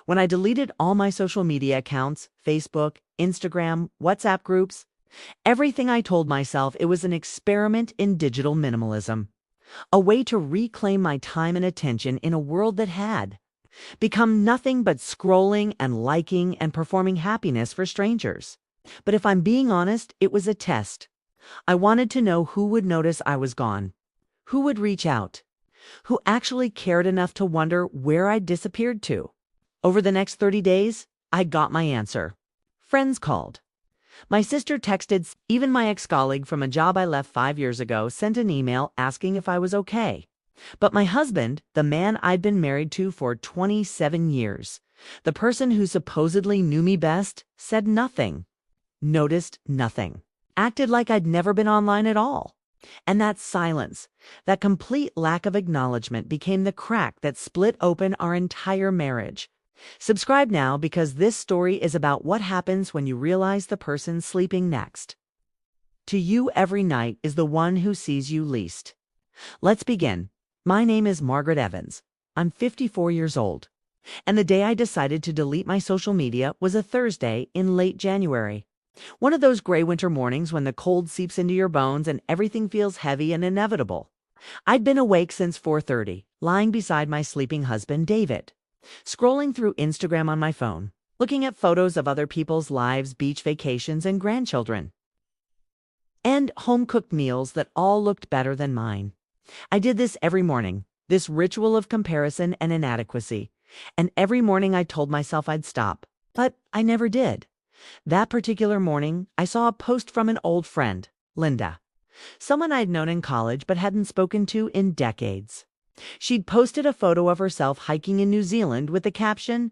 When I deleted all my social media accounts, Facebook, Instagram, WhatsApp groups, everything I told myself it was an experiment in digital minimalism, a way to reclaim my time and attention in a world that had become nothing but scrolling and liking and performing happiness for strangers. But if I'm being honest, it was a test. I wanted to know who would notice I was gone, who would reach out, who actually cared enough to wonder where I'd disappeared to. Over the next 30 days, I got my answer. Friends called. My sister texted. Even my ex-colleague from a job I left 5 years ago sent an email asking if I was okay. But my husband, the man I'd been married to for 27 years, the person who supposedly knew me best, said nothing, noticed nothing, acted like I'd never been online at all. And that silence, that complete lack of acknowledgement became the crack that split open our entire marriage. Subscribe now, because this story is about what happens when you realize the person sleeping next to you every night is the one who sees you least. Let's begin. My name is Margaret Evans. I'm 54 years old. And the day I decided to delete my social media was a Thursday in late January. One of those gray winter mornings when the cold seeps into your bones and everything feels heavy and inevitable. I'd been awake since 4:30, lying beside my sleeping husband, David, scrolling through Instagram on my phone, looking at photos of other people's lives, beach vacations, and grandchildren, and home-cooked meals that all looked better than mine. I did this every morning, this ritual of comparison and inadequacy, and every morning I told myself I'd stop, but I never did. That particular morning, I saw a post from an old friend, Linda, someone I'd known in college but hadn't spoken to in decades. She'd posted a photo of herself hiking in New Zealand with the caption,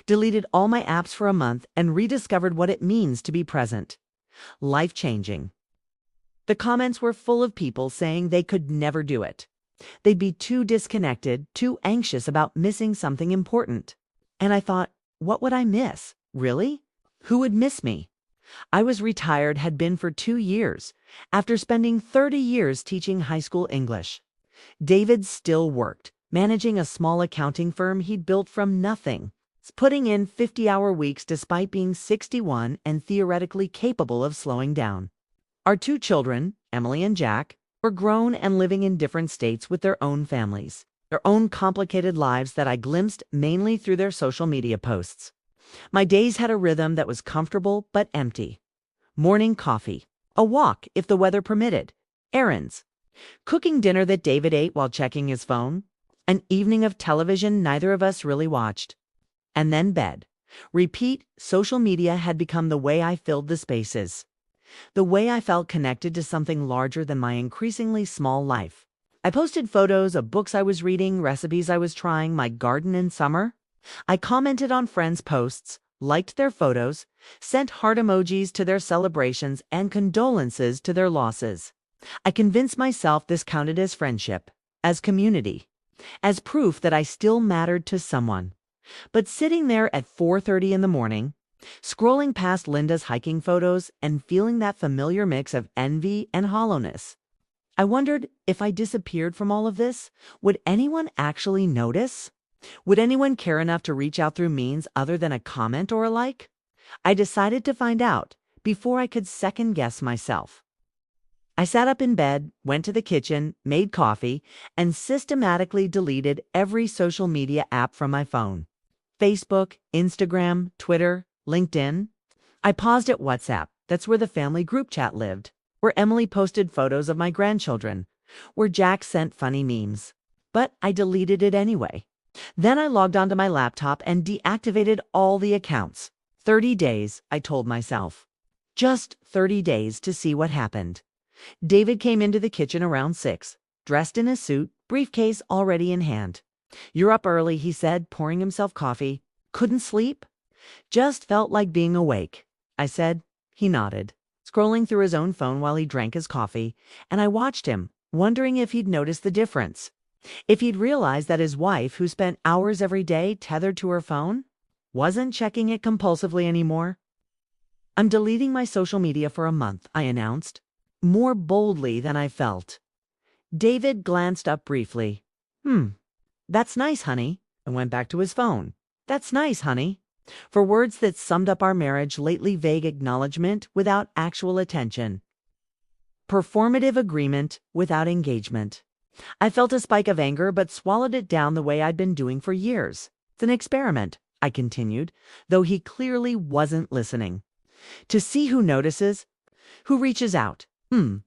"Deleted all my apps for a month and rediscovered what it means to be present. Life-changing." The comments were full of people saying they could never do it. They'd be too disconnected, too anxious about missing something important. And I thought, what would I miss? Really? Who would miss me? I was retired, had been for 2 years, after spending 30 years teaching high school English. David still worked, managing a small accounting firm he'd built from nothing, putting in 50-hour weeks despite being 61 and theoretically capable of slowing down. Our 2 children, Emily and Jack, were grown and living in different states with their own families, their own complicated lives that I glimpsed mainly through their social media posts. My days had a rhythm that was comfortable but empty. Morning coffee, a walk if the weather permitted, errands, cooking dinner that David ate while checking his phone, an evening of television neither of us really watched, and then bed. Repeat. Social media had become the way I filled the spaces, the way I felt connected to something larger than my increasingly small life. I posted photos of books I was reading, recipes I was trying, my garden in summer. I commented on friends' posts, liked their photos, sent heart emojis to their celebrations and condolences to their losses. I convinced myself this counted as friendship, as community, as proof that I still mattered to someone. But sitting there at 4:30 in the morning, scrolling past Linda's hiking photos and feeling that familiar mix of envy and hollowness, I wondered, if I disappeared from all of this, would anyone actually notice? Would anyone care enough to reach out through means other than a comment or a like? I decided to find out before I could second-guess myself. I sat up in bed, went to the kitchen, made coffee, and systematically deleted every social media app from my phone. Facebook, Instagram, Twitter, LinkedIn. I paused at WhatsApp. That's where the family group chat lived, where Emily posted photos of my grandchildren, where Jack sent funny memes. But I deleted it anyway. Then I logged onto my laptop and deactivated all the accounts. 30 days, I told myself. Just 30 days to see what happened. David came into the kitchen around 6, dressed in a suit, briefcase already in hand. "You're up early," he said, pouring himself coffee. "Couldn't sleep?" "Just felt like being awake," I said. He nodded, scrolling through his own phone while he drank his coffee, and I watched him, wondering if he'd noticed the difference. If he'd realized that his wife, who spent hours every day tethered to her phone, wasn't checking it compulsively anymore. "I'm deleting my social media for a month," I announced, more boldly than I felt. David glanced up briefly. That's nice, honey," and went back to his phone. That's nice, honey. For words that summed up our marriage, lately vague acknowledgement without actual attention. Performative agreement without engagement. I felt a spike of anger but swallowed it down the way I'd been doing for years. It's an experiment, I continued, though he clearly wasn't listening. To see who notices, who reaches out.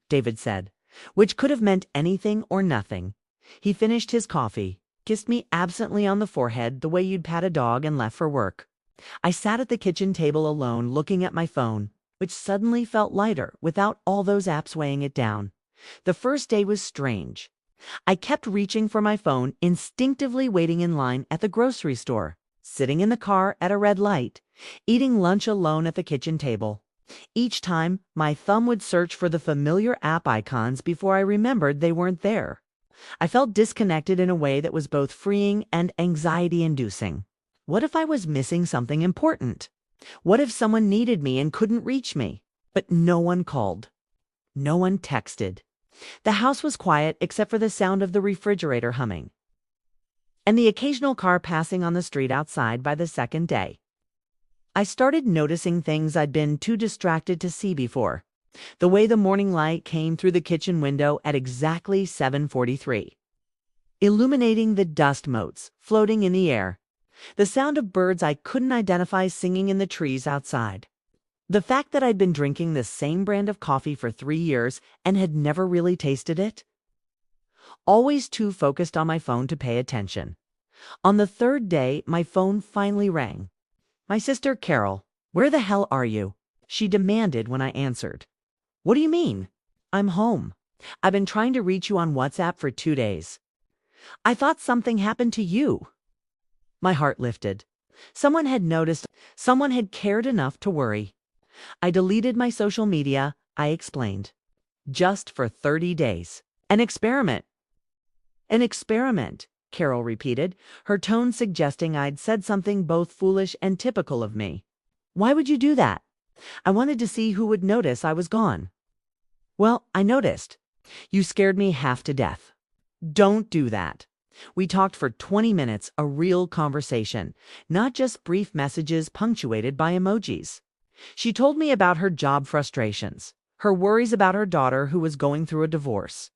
David said, which could have meant anything or nothing. He finished his coffee, kissed me absently on the forehead the way you'd pat a dog, and left for work. I sat at the kitchen table alone looking at my phone, which suddenly felt lighter without all those apps weighing it down. The first day was strange. I kept reaching for my phone, instinctively waiting in line at the grocery store, sitting in the car at a red light, eating lunch alone at the kitchen table. Each time, my thumb would search for the familiar app icons before I remembered they weren't there. I felt disconnected in a way that was both freeing and anxiety-inducing. What if I was missing something important? What if someone needed me and couldn't reach me? But no one called. No one texted. The house was quiet except for the sound of the refrigerator humming and the occasional car passing on the street outside. By the second day, I started noticing things I'd been too distracted to see before. The way the morning light came through the kitchen window at exactly 7:43, illuminating the dust motes floating in the air. The sound of birds I couldn't identify singing in the trees outside. The fact that I'd been drinking the same brand of coffee for 3 years and had never really tasted it. Always too focused on my phone to pay attention. On the third day, my phone finally rang. My sister Carol. "Where the hell are you?" she demanded when I answered. "What do you mean?" "I'm home. I've been trying to reach you on WhatsApp for 2 days. I thought something happened to you." My heart lifted. Someone had noticed. Someone had cared enough to worry. I deleted my social media, I explained. Just for 30 days. An experiment. An experiment, Carol repeated, her tone suggesting I'd said something both foolish and typical of me. "Why would you do that?" "I wanted to see who would notice I was gone." "Well, I noticed. You scared me half to death." "Don't do that." We talked for 20 minutes, a real conversation, not just brief messages punctuated by emojis. She told me about her job frustrations, her worries about her daughter who was going through a divorce.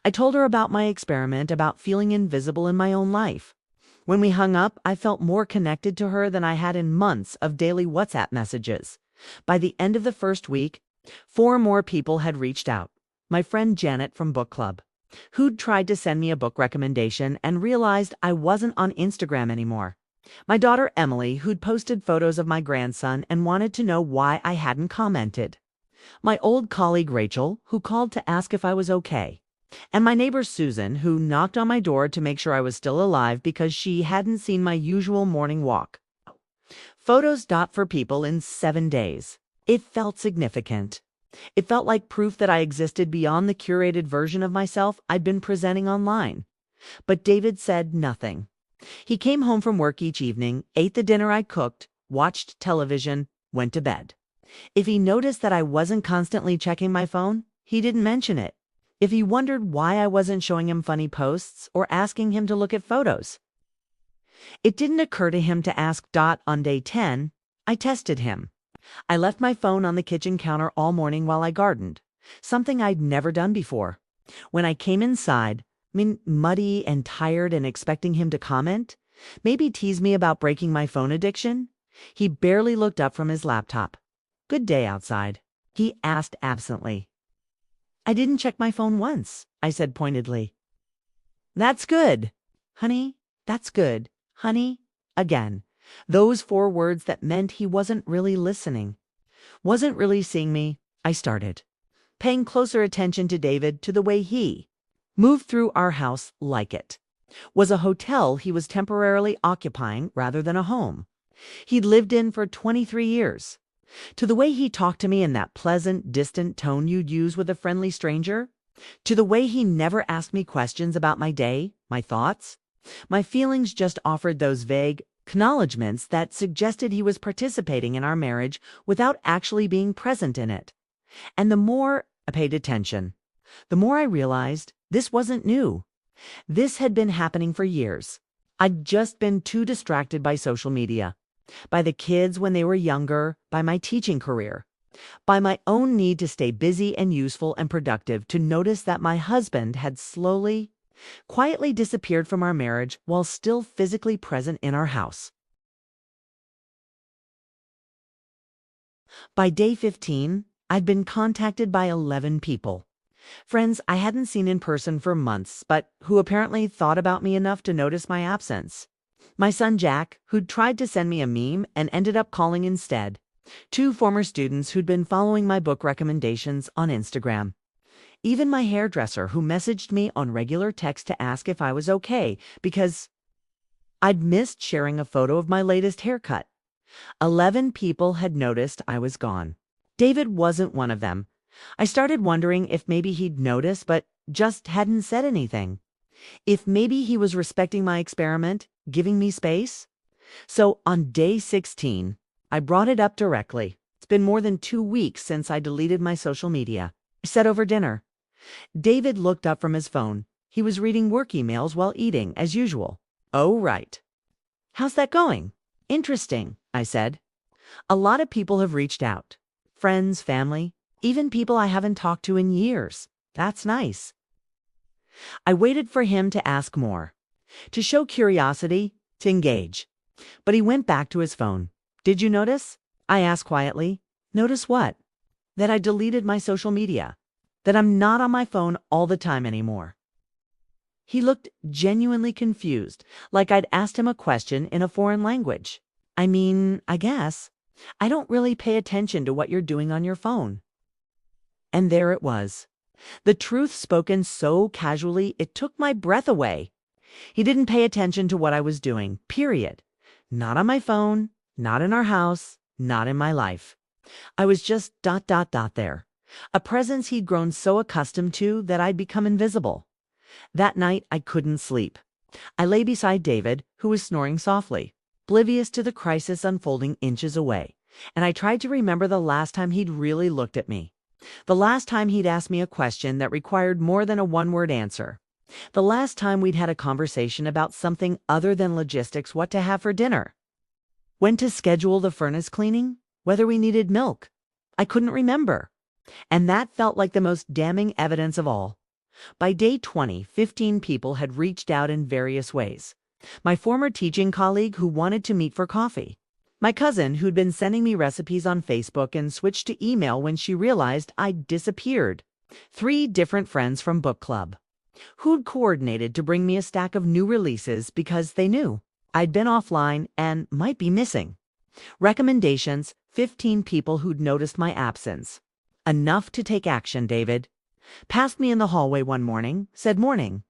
I told her about my experiment, about feeling invisible in my own life. When we hung up, I felt more connected to her than I had in months of daily WhatsApp messages. By the end of the first week, 4 more people had reached out. My friend Janet from book club, who'd tried to send me a book recommendation and realized I wasn't on Instagram anymore. My daughter Emily, who'd posted photos of my grandson and wanted to know why I hadn't commented. My old colleague Rachel, who called to ask if I was okay. And my neighbor Susan, who knocked on my door to make sure I was still alive because she hadn't seen my usual morning walk. Photos for people in 7 days. It felt significant. It felt like proof that I existed beyond the curated version of myself I'd been presenting online. But David said nothing. He came home from work each evening, ate the dinner I cooked, watched television, went to bed. If he noticed that I wasn't constantly checking my phone, he didn't mention it. If he wondered why I wasn't showing him funny posts or asking him to look at photos, it didn't occur to him to ask. On day 10, I tested him. I left my phone on the kitchen counter all morning while I gardened, something I'd never done before. When I came inside, muddy and tired and expecting him to comment, maybe tease me about breaking my phone addiction, he barely looked up from his laptop. "Good day outside," he asked absently. "I didn't check my phone once," I said pointedly. "That's good, honey. That's good, honey." Again, those 4 words that meant he wasn't really listening, wasn't really seeing me. I started paying closer attention to David, to the way he moved through our house like it was a hotel he was temporarily occupying rather than a home he'd lived in for 23 years. To the way he talked to me in that pleasant, distant tone you'd use with a friendly stranger. To the way he never asked me questions about my day, my thoughts, my feelings, just offered those vague acknowledgments that suggested he was participating in our marriage without actually being present in it. And the more I paid attention, the more I realized this wasn't new. This had been happening for years. I'd just been too distracted by social media, by the kids when they were younger, by my teaching career, by my own need to stay busy and useful and productive to notice that my husband had slowly, quietly disappeared from our marriage while still physically present in our house. By day 15, I'd been contacted by 11 people. Friends I hadn't seen in person for months, but who apparently thought about me enough to notice my absence. My son Jack, who'd tried to send me a meme and ended up calling instead. Two former students who'd been following my book recommendations on Instagram. Even my hairdresser, who messaged me on regular text to ask if I was okay because I'd missed sharing a photo of my latest haircut. 11 people had noticed I was gone. David wasn't one of them. I started wondering if maybe he'd noticed but just hadn't said anything. If maybe he was respecting my experiment, giving me space. So on day 16, I brought it up directly. It's been more than 2 weeks since I deleted my social media. I said over dinner. David looked up from his phone. He was reading work emails while eating, as usual. Oh, right. How's that going? Interesting, I said. A lot of people have reached out. Friends, family, even people I haven't talked to in years. That's nice. I waited for him to ask more, to show curiosity, to engage. But he went back to his phone. Did you notice? I asked quietly. Notice what? That I deleted my social media. That I'm not on my phone all the time anymore. He looked genuinely confused, like I'd asked him a question in a foreign language. I mean, I guess. I don't really pay attention to what you're doing on your phone. And there it was. The truth spoken so casually it took my breath away. He didn't pay attention to what I was doing, period. Not on my phone, not in our house, not in my life. I was just ... there. A presence he'd grown so accustomed to that I'd become invisible. That night, I couldn't sleep. I lay beside David, who was snoring softly, oblivious to the crisis unfolding inches away, and I tried to remember the last time he'd really looked at me. The last time he'd asked me a question that required more than a one-word answer. The last time we'd had a conversation about something other than logistics, what to have for dinner. When to schedule the furnace cleaning, whether we needed milk. I couldn't remember. And that felt like the most damning evidence of all. By day 20, 15 people had reached out in various ways. My former teaching colleague who wanted to meet for coffee. My cousin who'd been sending me recipes on Facebook and switched to email when she realized I'd disappeared. 3 different friends from book club who'd coordinated to bring me a stack of new releases because they knew I'd been offline and might be missing. Recommendations, 15 people who'd noticed my absence. Enough to take action, David. Passed me in the hallway one morning, said morning,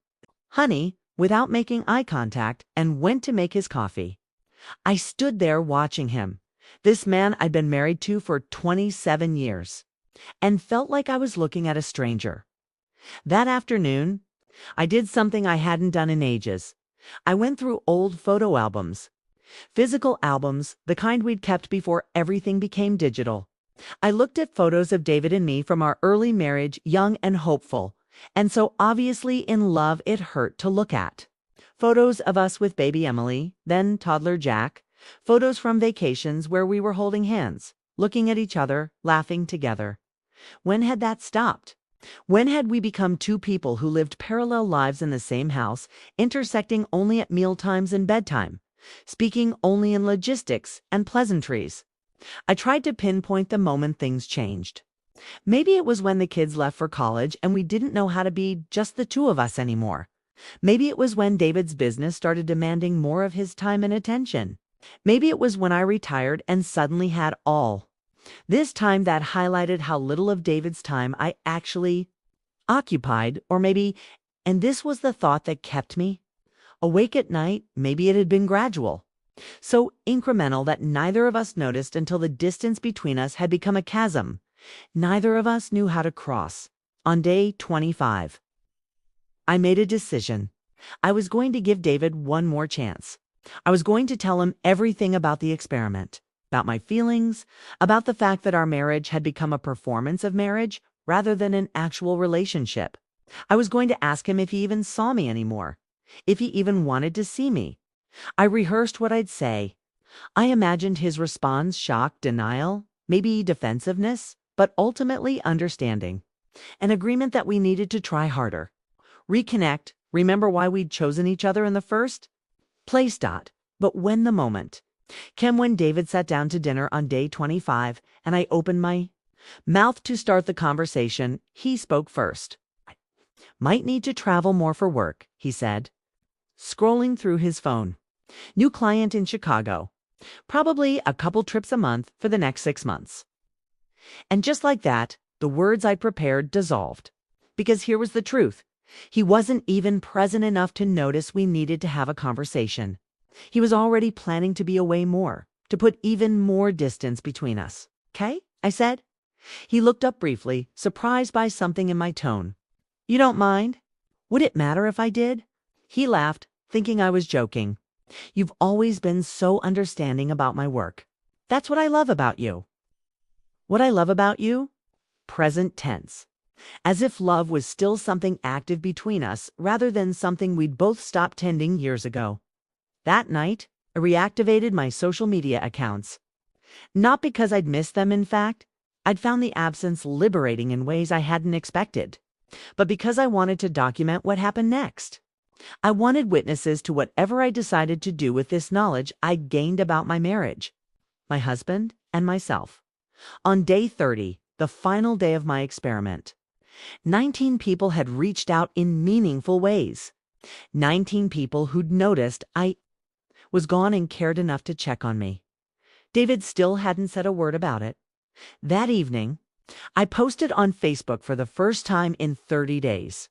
honey, without making eye contact, and went to make his coffee. I stood there watching him, this man I'd been married to for 27 years, and felt like I was looking at a stranger. That afternoon, I did something I hadn't done in ages. I went through old photo albums. Physical albums, the kind we'd kept before everything became digital. I looked at photos of David and me from our early marriage, young and hopeful, and so obviously in love it hurt to look at. Photos of us with baby Emily, then toddler Jack. Photos from vacations where we were holding hands, looking at each other, laughing together. When had that stopped? When had we become 2 people who lived parallel lives in the same house, intersecting only at mealtimes and bedtime, speaking only in logistics and pleasantries? I tried to pinpoint the moment things changed. Maybe it was when the kids left for college and we didn't know how to be just the 2 of us anymore. Maybe it was when David's business started demanding more of his time and attention. Maybe it was when I retired and suddenly had all. This time that highlighted how little of David's time I actually occupied, or maybe, and this was the thought that kept me awake at night, maybe it had been gradual. So incremental that neither of us noticed until the distance between us had become a chasm. Neither of us knew how to cross. On day 25, I made a decision. I was going to give David one more chance. I was going to tell him everything about the experiment, about my feelings, about the fact that our marriage had become a performance of marriage rather than an actual relationship. I was going to ask him if he even saw me anymore, if he even wanted to see me, I rehearsed what I'd say. I imagined his response: shock, denial, maybe defensiveness, but ultimately understanding. An agreement that we needed to try harder. Reconnect, remember why we'd chosen each other in the first place. But when the moment came when David sat down to dinner on day 25 and I opened my mouth to start the conversation, he spoke first. Might need to travel more for work, he said, scrolling through his phone. New client in Chicago. Probably a couple trips a month for the next 6 months. And just like that, the words I'd prepared dissolved. Because here was the truth. He wasn't even present enough to notice we needed to have a conversation. He was already planning to be away more, to put even more distance between us. "'Kay?" I said. He looked up briefly, surprised by something in my tone. "You don't mind? Would it matter if I did?" He laughed, thinking I was joking. "You've always been so understanding about my work. That's what I love about you." What I love about you? Present tense. As if love was still something active between us rather than something we'd both stopped tending years ago. That night, I reactivated my social media accounts. Not because I'd missed them, in fact. I'd found the absence liberating in ways I hadn't expected. But because I wanted to document what happened next. I wanted witnesses to whatever I decided to do with this knowledge I gained about my marriage, my husband, and myself. On day 30, the final day of my experiment, 19 people had reached out in meaningful ways. 19 people who'd noticed I was gone and cared enough to check on me. David still hadn't said a word about it. That evening, I posted on Facebook for the first time in 30 days.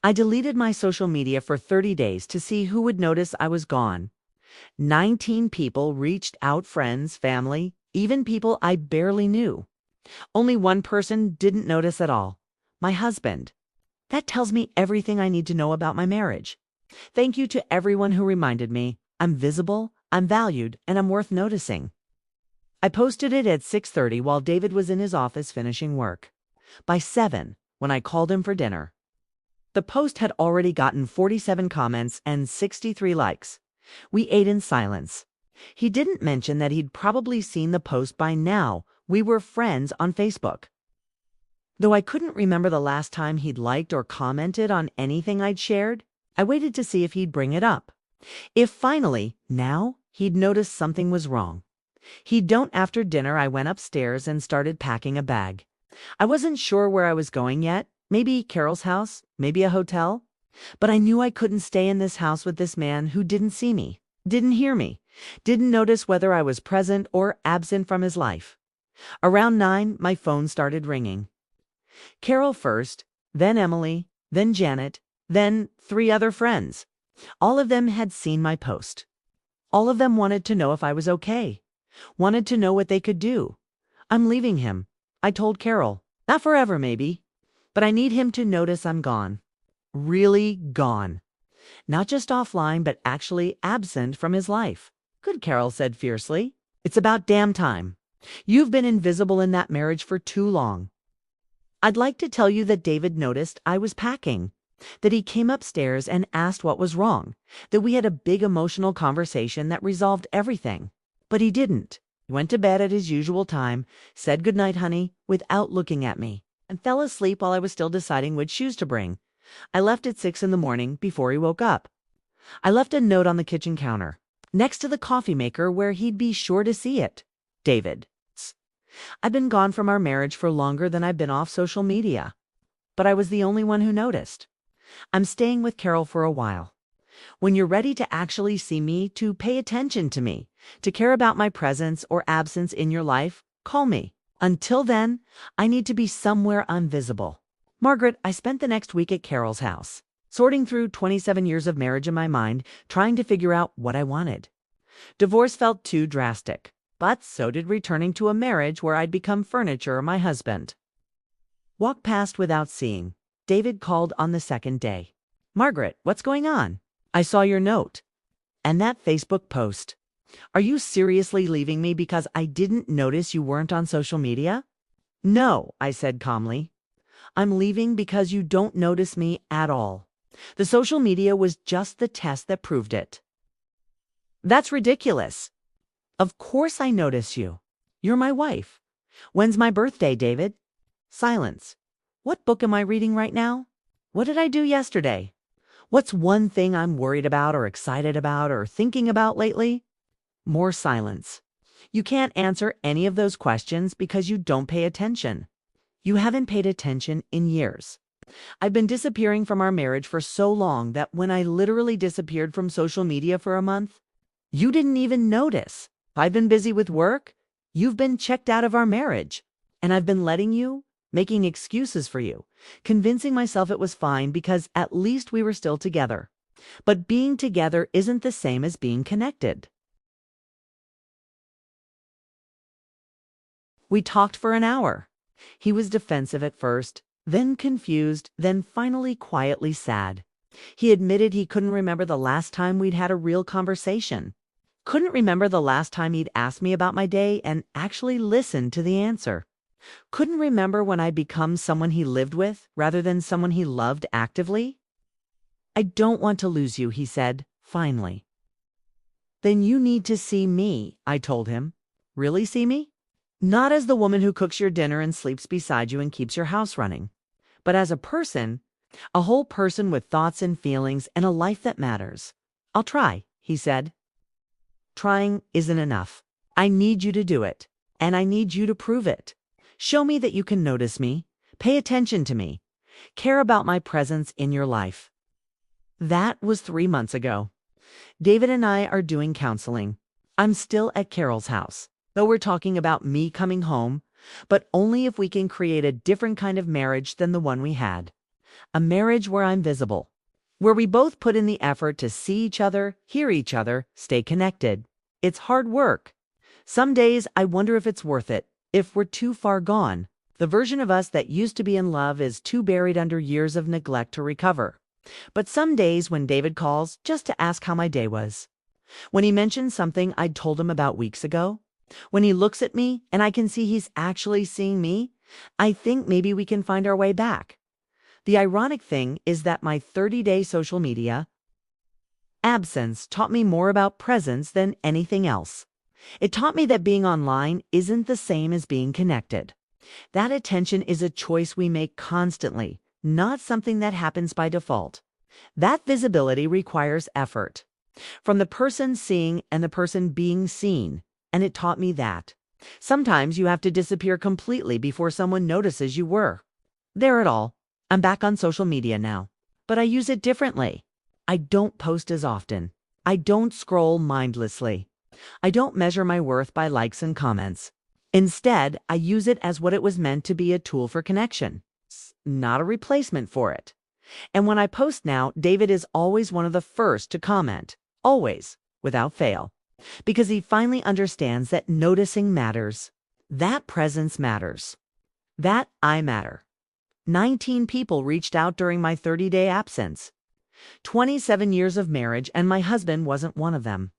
I deleted my social media for 30 days to see who would notice I was gone. 19 people reached out, friends, family, even people I barely knew. Only one person didn't notice at all, my husband. That tells me everything I need to know about my marriage. Thank you to everyone who reminded me I'm visible, I'm valued, and I'm worth noticing. I posted it at 6:30 while David was in his office finishing work. By 7, when I called him for dinner, the post had already gotten 47 comments and 63 likes. We ate in silence. He didn't mention that he'd probably seen the post by now. We were friends on Facebook. Though I couldn't remember the last time he'd liked or commented on anything I'd shared, I waited to see if he'd bring it up. If finally, now, he'd noticed something was wrong. He'd don't. After dinner, I went upstairs and started packing a bag. I wasn't sure where I was going yet. Maybe Carol's house, maybe a hotel. But I knew I couldn't stay in this house with this man who didn't see me, didn't hear me, didn't notice whether I was present or absent from his life. Around 9, my phone started ringing. Carol first, then Emily, then Janet, then 3 other friends. All of them had seen my post. All of them wanted to know if I was okay, wanted to know what they could do. "I'm leaving him," I told Carol. "Not forever, maybe, but I need him to notice I'm gone. Really gone. Not just offline, but actually absent from his life." "Good," Carol said fiercely. "It's about damn time. You've been invisible in that marriage for too long." I'd like to tell you that David noticed I was packing, that he came upstairs and asked what was wrong, that we had a big emotional conversation that resolved everything. But he didn't. He went to bed at his usual time, said "Good night, honey," without looking at me, and fell asleep while I was still deciding which shoes to bring. I left at 6 in the morning before he woke up. I left a note on the kitchen counter, next to the coffee maker where he'd be sure to see it. David. I've been gone from our marriage for longer than I've been off social media, but I was the only one who noticed. I'm staying with Carol for a while. When you're ready to actually see me, to pay attention to me, to care about my presence or absence in your life, call me. Until then, I need to be somewhere I'm visible. Margaret, I spent the next week at Carol's house, sorting through 27 years of marriage in my mind, trying to figure out what I wanted. Divorce felt too drastic, but so did returning to a marriage where I'd become furniture, my husband. Walked past without seeing. David called on the second day. "Margaret, what's going on? I saw your note. And that Facebook post. Are you seriously leaving me because I didn't notice you weren't on social media?" "No," I said calmly. "I'm leaving because you don't notice me at all. The social media was just the test that proved it." That's ridiculous. Of course I notice you. You're my wife. When's my birthday, David? Silence. What book am I reading right now? What did I do yesterday? What's one thing I'm worried about or excited about or thinking about lately? More silence. You can't answer any of those questions because you don't pay attention. You haven't paid attention in years. I've been disappearing from our marriage for so long that when I literally disappeared from social media for a month, you didn't even notice. I've been busy with work. You've been checked out of our marriage. And I've been letting you, making excuses for you, convincing myself it was fine because at least we were still together. But being together isn't the same as being connected. We talked for an hour. He was defensive at first, then confused, then finally quietly sad. He admitted he couldn't remember the last time we'd had a real conversation. Couldn't remember the last time he'd asked me about my day and actually listened to the answer. Couldn't remember when I'd become someone he lived with rather than someone he loved actively. I don't want to lose you, he said, finally. Then you need to see me, I told him. Really see me? Not as the woman who cooks your dinner and sleeps beside you and keeps your house running, but as a person, a whole person with thoughts and feelings and a life that matters. I'll try, he said. Trying isn't enough. I need you to do it, and I need you to prove it. Show me that you can notice me, pay attention to me, care about my presence in your life. That was 3 months ago. David and I are doing counseling. I'm still at Carol's house, though we're talking about me coming home, but only if we can create a different kind of marriage than the one we had. A marriage where I'm visible, where we both put in the effort to see each other, hear each other, stay connected. It's hard work. Some days I wonder if it's worth it, if we're too far gone. The version of us that used to be in love is too buried under years of neglect to recover. But some days when David calls just to ask how my day was, when he mentions something I'd told him about weeks ago, when he looks at me and I can see he's actually seeing me, I think maybe we can find our way back. The ironic thing is that my 30-day social media absence taught me more about presence than anything else. It taught me that being online isn't the same as being connected. That attention is a choice we make constantly, not something that happens by default. That visibility requires effort from the person seeing and the person being seen, and it taught me that sometimes you have to disappear completely before someone notices you were there at all. I'm back on social media now, but I use it differently. I don't post as often. I don't scroll mindlessly. I don't measure my worth by likes and comments. Instead, I use it as what it was meant to be, a tool for connection, not a replacement for it. And when I post now, David is always one of the first to comment, always, without fail, because he finally understands that noticing matters, that presence matters, that I matter. 19 people reached out during my 30-day absence. 27 years of marriage, and my husband wasn't one of them.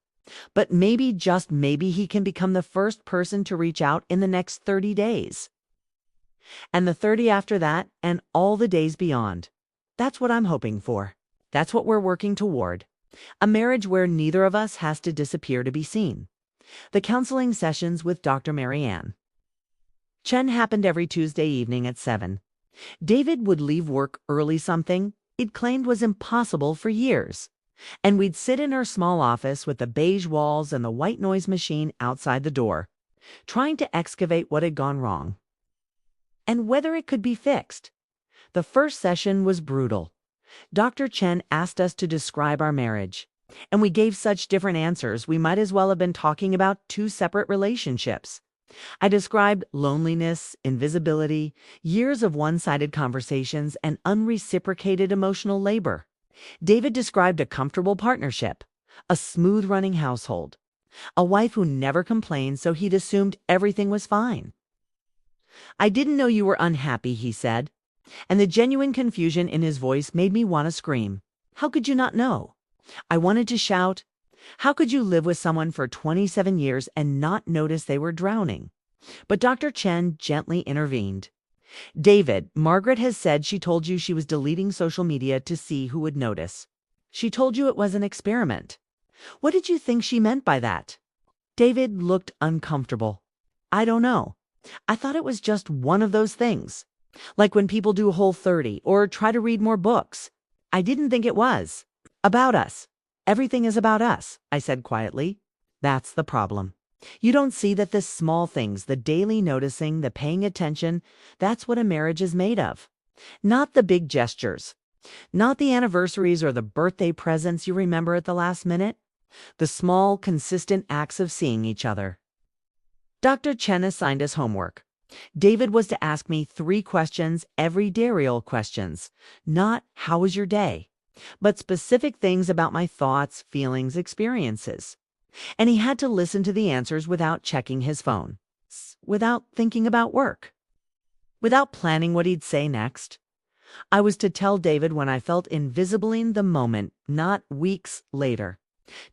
But maybe, just maybe, he can become the first person to reach out in the next 30 days. And the 30 after that, and all the days beyond. That's what I'm hoping for. That's what we're working toward. A marriage where neither of us has to disappear to be seen. The counseling sessions with Dr. Marianne Chen happened every Tuesday evening at 7. David would leave work early, something he'd claimed was impossible for years. And we'd sit in her small office with the beige walls and the white noise machine outside the door, trying to excavate what had gone wrong and whether it could be fixed. The first session was brutal. Dr. Chen asked us to describe our marriage, and we gave such different answers we might as well have been talking about 2 separate relationships. I described loneliness, invisibility, years of one-sided conversations, and unreciprocated emotional labor. David described a comfortable partnership, a smooth-running household, a wife who never complained, so he'd assumed everything was fine. I didn't know you were unhappy, he said, and the genuine confusion in his voice made me want to scream. How could you not know? I wanted to shout, how could you live with someone for 27 years and not notice they were drowning? But Dr. Chen gently intervened. David, Margaret has said she told you she was deleting social media to see who would notice. She told you it was an experiment. What did you think she meant by that? David looked uncomfortable. I don't know. I thought it was just one of those things. Like when people do Whole30 or try to read more books. I didn't think it was. About us. Everything is about us, I said quietly. That's the problem. You don't see that the small things, the daily noticing, the paying attention, that's what a marriage is made of. Not the big gestures. Not the anniversaries or the birthday presents you remember at the last minute. The small, consistent acts of seeing each other. Dr. Chen assigned us homework. David was to ask me 3 questions, everydayreal questions. Not, how was your day? But specific things about my thoughts, feelings, experiences. And he had to listen to the answers without checking his phone. Without thinking about work. Without planning what he'd say next. I was to tell David when I felt invisible in the moment, not weeks later.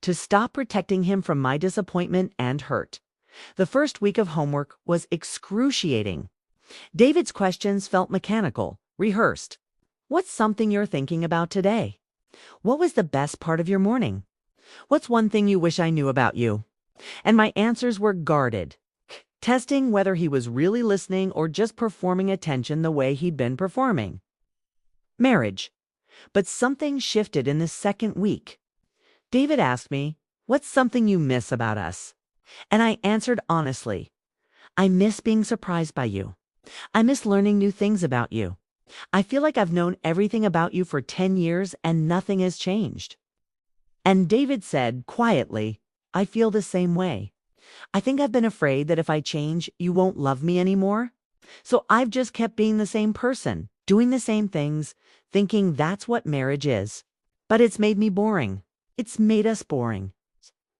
To stop protecting him from my disappointment and hurt. The first week of homework was excruciating. David's questions felt mechanical, rehearsed. What's something you're thinking about today? What was the best part of your morning? What's one thing you wish I knew about you? And my answers were guarded, testing whether he was really listening or just performing attention the way he'd been performing. Marriage. But something shifted in the second week. David asked me, what's something you miss about us? And I answered honestly, I miss being surprised by you. I miss learning new things about you. I feel like I've known everything about you for 10 years and nothing has changed. And David said quietly, I feel the same way. I think I've been afraid that if I change, you won't love me anymore. So I've just kept being the same person, doing the same things, thinking that's what marriage is. But it's made me boring. It's made us boring.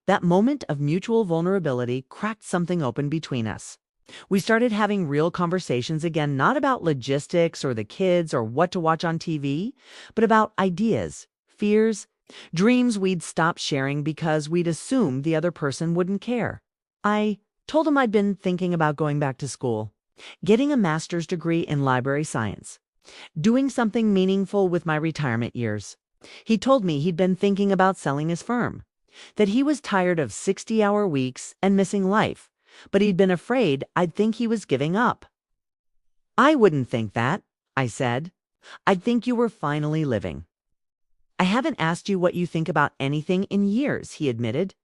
That moment of mutual vulnerability cracked something open between us. We started having real conversations again, not about logistics or the kids or what to watch on TV, but about ideas, fears, dreams we'd stopped sharing because we'd assumed the other person wouldn't care. I told him I'd been thinking about going back to school, getting a master's degree in library science, doing something meaningful with my retirement years. He told me he'd been thinking about selling his firm, that he was tired of 60-hour weeks and missing life, but he'd been afraid I'd think he was giving up. I wouldn't think that, I said. I'd think you were finally living. I haven't asked you what you think about anything in years, he admitted.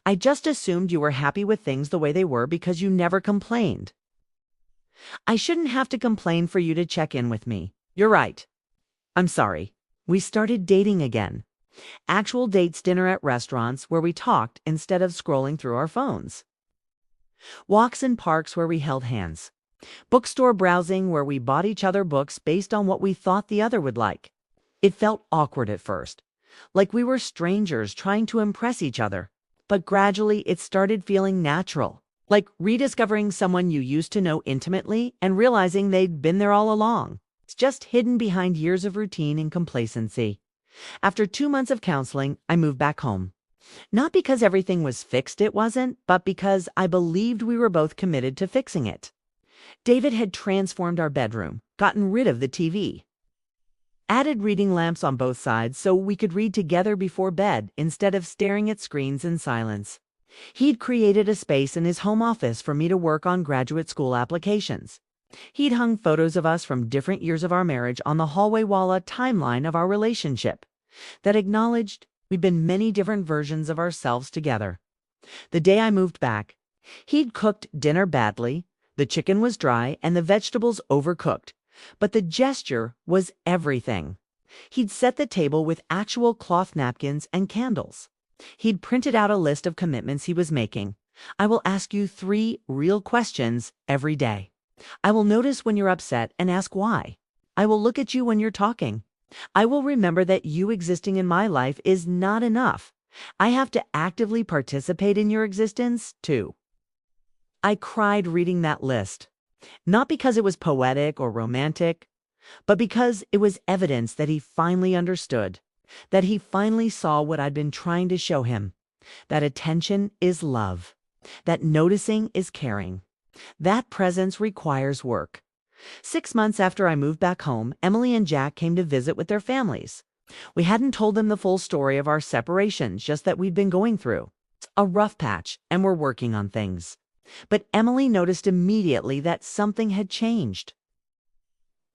I just assumed you were happy with things the way they were because you never complained. I shouldn't have to complain for you to check in with me. You're right. I'm sorry. We started dating again. Actual dates, dinner at restaurants where we talked instead of scrolling through our phones. Walks in parks where we held hands. Bookstore browsing where we bought each other books based on what we thought the other would like. It felt awkward at first, like we were strangers trying to impress each other. But gradually it started feeling natural, like rediscovering someone you used to know intimately and realizing they'd been there all along. It's just hidden behind years of routine and complacency. After 2 months of counseling, I moved back home. Not because everything was fixed, it wasn't, but because I believed we were both committed to fixing it. David had transformed our bedroom, gotten rid of the TV. Added reading lamps on both sides so we could read together before bed instead of staring at screens in silence. He'd created a space in his home office for me to work on graduate school applications. He'd hung photos of us from different years of our marriage on the hallway wall, a timeline of our relationship that acknowledged we'd been many different versions of ourselves together. The day I moved back, he'd cooked dinner badly, the chicken was dry, and the vegetables overcooked. But the gesture was everything. He'd set the table with actual cloth napkins and candles. He'd printed out a list of commitments he was making. I will ask you 3 real questions every day. I will notice when you're upset and ask why. I will look at you when you're talking. I will remember that you existing in my life is not enough. I have to actively participate in your existence, too. I cried reading that list. Not because it was poetic or romantic, but because it was evidence that he finally understood, that he finally saw what I'd been trying to show him, that attention is love, that noticing is caring. That presence requires work. 6 months after I moved back home, Emily and Jack came to visit with their families. We hadn't told them the full story of our separations, just that we'd been going through a rough patch and were working on things. But Emily noticed immediately that something had changed.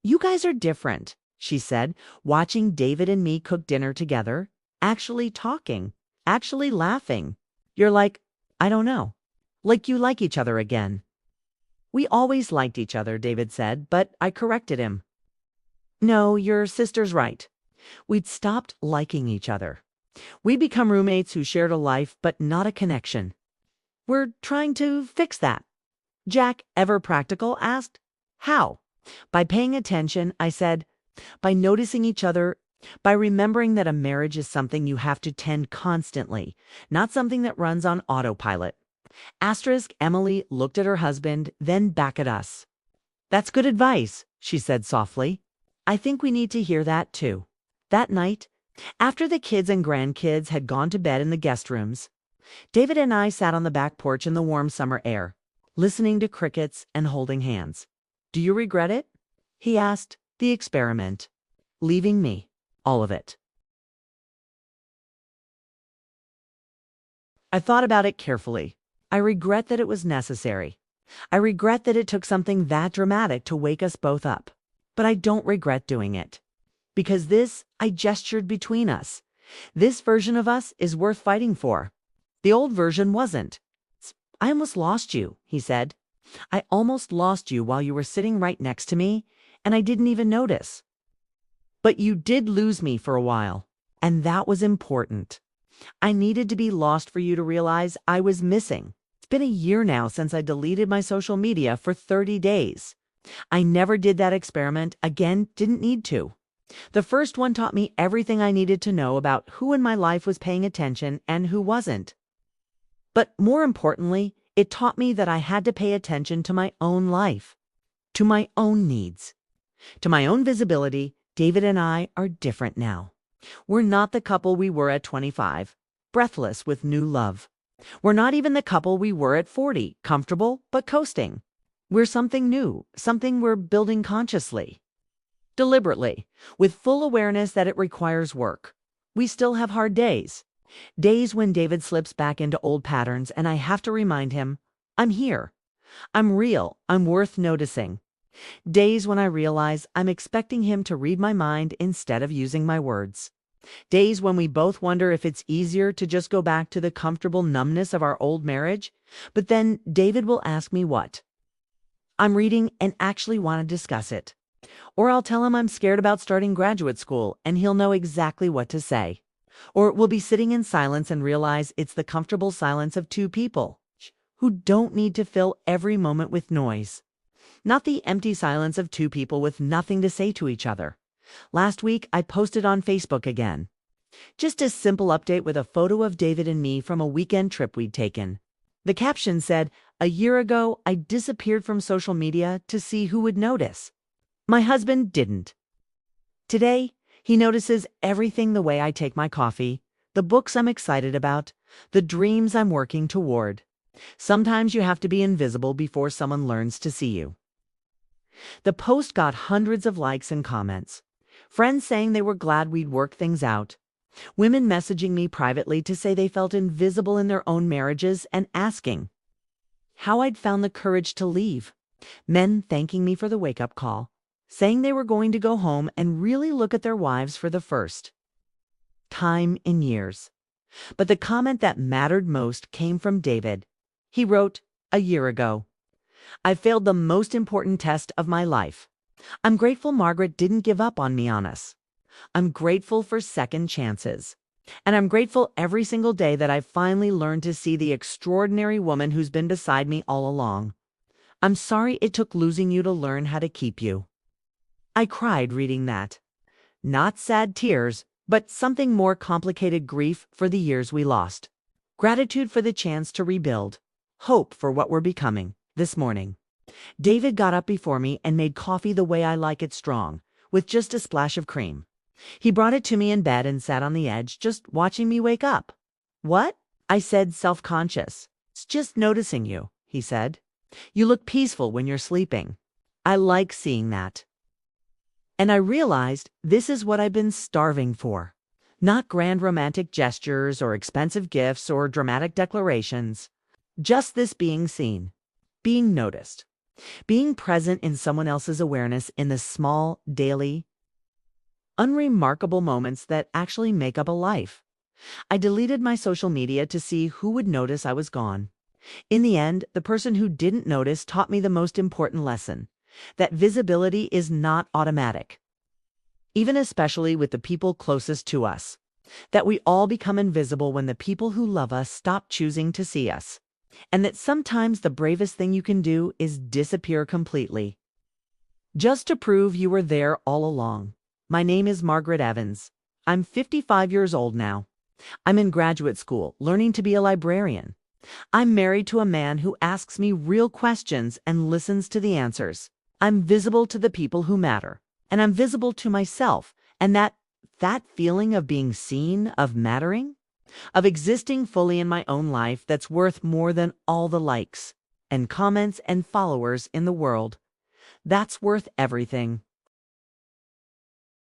"You guys are different," she said, watching David and me cook dinner together, actually talking, actually laughing. "You're like, I don't know, like you like each other again." "We always liked each other," David said, but I corrected him. "No, your sister's right. We'd stopped liking each other. We'd become roommates who shared a life but not a connection. We're trying to fix that." Jack, ever practical, asked, "How?" "By paying attention," I said. "By noticing each other. By remembering that a marriage is something you have to tend constantly, not something that runs on autopilot." Emily looked at her husband, then back at us. "That's good advice," she said softly. "I think we need to hear that too." That night, after the kids and grandkids had gone to bed in the guest rooms, David and I sat on the back porch in the warm summer air, listening to crickets and holding hands. "Do you regret it?" he asked. "The experiment. Leaving me. All of it." I thought about it carefully. I regret that it was necessary. I regret that it took something that dramatic to wake us both up. But I don't regret doing it. Because I gestured between us. This version of us is worth fighting for. The old version wasn't. "I almost lost you," he said. "I almost lost you while you were sitting right next to me, and I didn't even notice." "But you did lose me for a while, and that was important. I needed to be lost for you to realize I was missing. It's been a year now since I deleted my social media for 30 days. I never did that experiment again, didn't need to. The first one taught me everything I needed to know about who in my life was paying attention and who wasn't. But more importantly, it taught me that I had to pay attention to my own life, to my own needs, to my own visibility. David and I are different now. We're not the couple we were at 25, breathless with new love. We're not even the couple we were at 40, comfortable but coasting. We're something new, something we're building consciously, deliberately, with full awareness that it requires work. We still have hard days. Days when David slips back into old patterns and I have to remind him, I'm here. I'm real. I'm worth noticing. Days when I realize I'm expecting him to read my mind instead of using my words. Days when we both wonder if it's easier to just go back to the comfortable numbness of our old marriage. But then David will ask me what I'm reading and actually want to discuss it. Or I'll tell him I'm scared about starting graduate school and he'll know exactly what to say. Or we'll be sitting in silence and realize it's the comfortable silence of two people who don't need to fill every moment with noise. Not the empty silence of two people with nothing to say to each other. Last week, I posted on Facebook again. Just a simple update with a photo of David and me from a weekend trip we'd taken. The caption said, "A year ago, I disappeared from social media to see who would notice. My husband didn't. Today, he notices everything: the way I take my coffee, the books I'm excited about, the dreams I'm working toward. Sometimes you have to be invisible before someone learns to see you." The post got hundreds of likes and comments. Friends saying they were glad we'd worked things out. Women messaging me privately to say they felt invisible in their own marriages and asking how I'd found the courage to leave. Men thanking me for the wake-up call, saying they were going to go home and really look at their wives for the first time in years. But the comment that mattered most came from David. He wrote, "A year ago, I failed the most important test of my life. I'm grateful Margaret didn't give up on me on us. I'm grateful for second chances. And I'm grateful every single day that I've finally learned to see the extraordinary woman who's been beside me all along. I'm sorry it took losing you to learn how to keep you." I cried reading that. Not sad tears, but something more complicated: grief for the years we lost. Gratitude for the chance to rebuild. Hope for what we're becoming. This morning, David got up before me and made coffee the way I like it, strong, with just a splash of cream. He brought it to me in bed and sat on the edge, just watching me wake up. "What?" I said, self-conscious. "It's just noticing you," he said. "You look peaceful when you're sleeping. I like seeing that." And I realized this is what I've been starving for. Not grand romantic gestures or expensive gifts or dramatic declarations. Just this being seen, being noticed, being present in someone else's awareness in the small, daily, unremarkable moments that actually make up a life. I deleted my social media to see who would notice I was gone. In the end, the person who didn't notice taught me the most important lesson, that visibility is not automatic, even especially with the people closest to us, that we all become invisible when the people who love us stop choosing to see us, and that sometimes the bravest thing you can do is disappear completely, just to prove you were there all along. My name is Margaret Evans. I'm 55 years old now. I'm in graduate school, learning to be a librarian. I'm married to a man who asks me real questions and listens to the answers. I'm visible to the people who matter, and I'm visible to myself, and that feeling of being seen, of mattering, of existing fully in my own life, that's worth more than all the likes and comments and followers in the world. That's worth everything.